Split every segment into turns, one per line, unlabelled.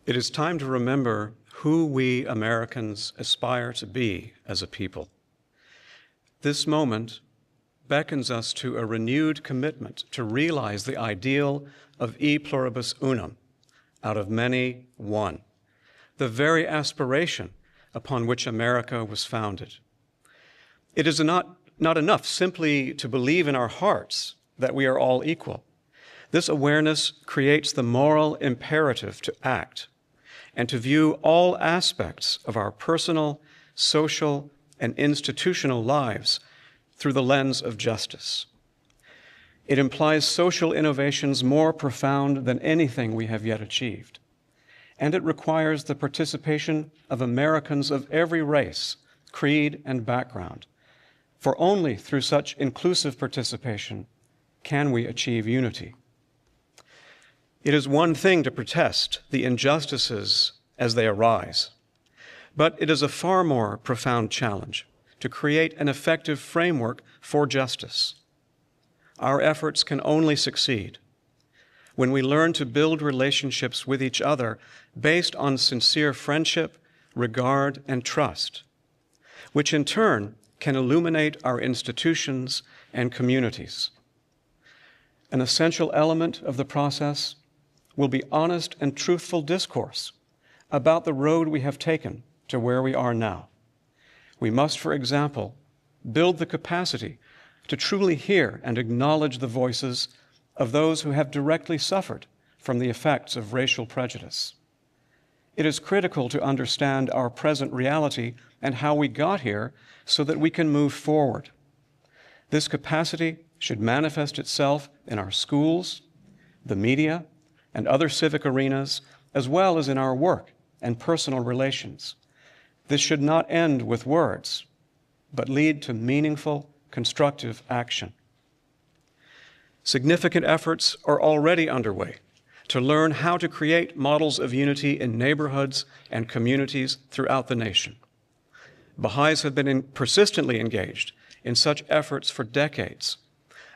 It is time to remember who we Americans aspire to be as a people. This moment beckons us to a renewed commitment to realize the ideal of e pluribus unum, out of many, one, the very aspiration upon which America was founded. It is not enough simply to believe in our hearts that we are all equal. This awareness creates the moral imperative to act and to view all aspects of our personal, social, and institutional lives through the lens of justice. It implies social innovations more profound than anything we have yet achieved. And it requires the participation of Americans of every race, creed, and background. For only through such inclusive participation can we achieve unity. It is one thing to protest the injustices as they arise, but it is a far more profound challenge to create an effective framework for justice. Our efforts can only succeed when we learn to build relationships with each other based on sincere friendship, regard, and trust, which in turn can illuminate our institutions and communities. An essential element of the process will be honest and truthful discourse about the road we have taken to where we are now. We must, for example, build the capacity to truly hear and acknowledge the voices of those who have directly suffered from the effects of racial prejudice. It is critical to understand our present reality and how we got here so that we can move forward. This capacity should manifest itself in our schools, the media, and other civic arenas, as well as in our work and personal relations. This should not end with words, but lead to meaningful, constructive action. Significant efforts are already underway to learn how to create models of unity in neighborhoods and communities throughout the nation. Baha'is have been persistently engaged in such efforts for decades.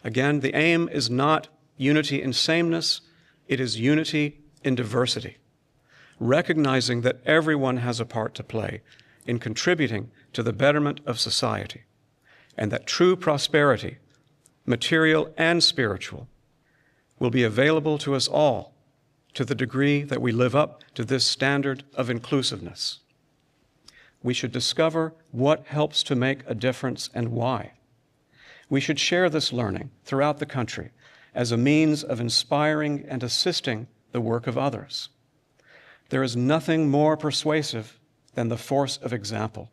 Again, the aim is not unity in sameness, it is unity in diversity, recognizing that everyone has a part to play in contributing to the betterment of society, and that true prosperity, material and spiritual, will be available to us all to the degree that we live up to this standard of inclusiveness. We should discover what helps to make a difference and why. We should share this learning throughout the country as a means of inspiring and assisting the work of others. There is nothing more persuasive than the force of example.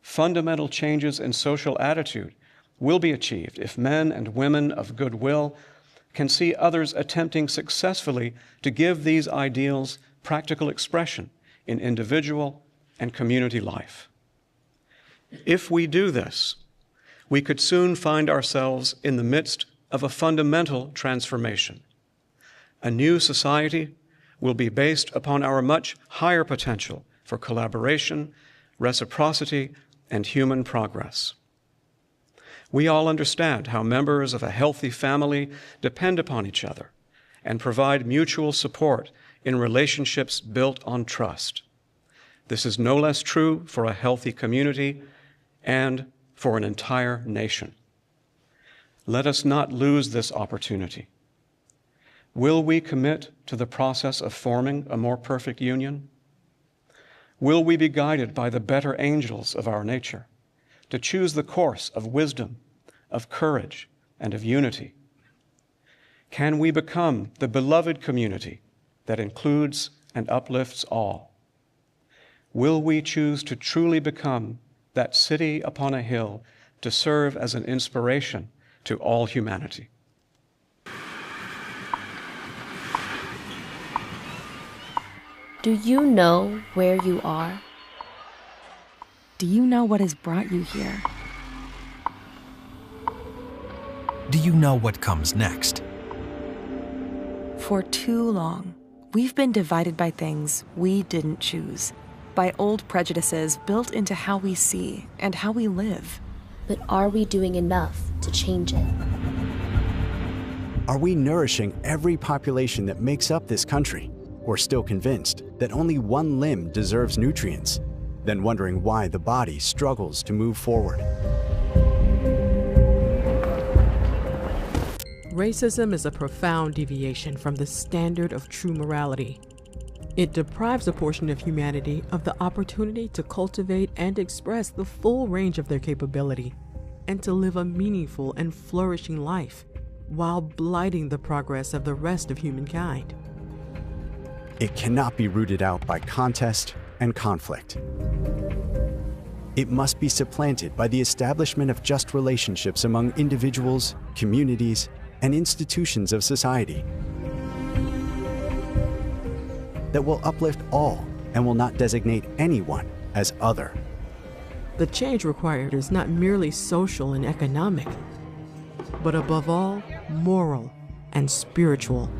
Fundamental changes in social attitude will be achieved if men and women of goodwill can see others attempting successfully to give these ideals practical expression in individual and community life. If we do this, we could soon find ourselves in the midst of a fundamental transformation. A new society will be based upon our much higher potential for collaboration, reciprocity, and human progress. We all understand how members of a healthy family depend upon each other and provide mutual support in relationships built on trust. This is no less true for a healthy community and for an entire nation. Let us not lose this opportunity. Will we commit to the process of forming a more perfect union? Will we be guided by the better angels of our nature to choose the course of wisdom, of courage, and of unity? Can we become the beloved community that includes and uplifts all? Will we choose to truly become that city upon a hill to serve as an inspiration to all humanity?
Do you know where you are?
Do you know what has brought you here?
Do you know what comes next?
For too long, we've been divided by things we didn't choose, by old prejudices built into how we see and how we live.
But are we doing enough to change it?
Are we nourishing every population that makes up this country? or still convinced that only one limb deserves nutrients, then wondering why the body struggles to move forward.
Racism is a profound deviation from the standard of true morality. It deprives a portion of humanity of the opportunity to cultivate and express the full range of their capability and to live a meaningful and flourishing life while blighting the progress of the rest of humankind.
It cannot be rooted out by contest and conflict. It must be supplanted by the establishment of just relationships among individuals, communities, and institutions of society that will uplift all and will not designate anyone as other.
The change required is not merely social and economic, but above all, moral and spiritual.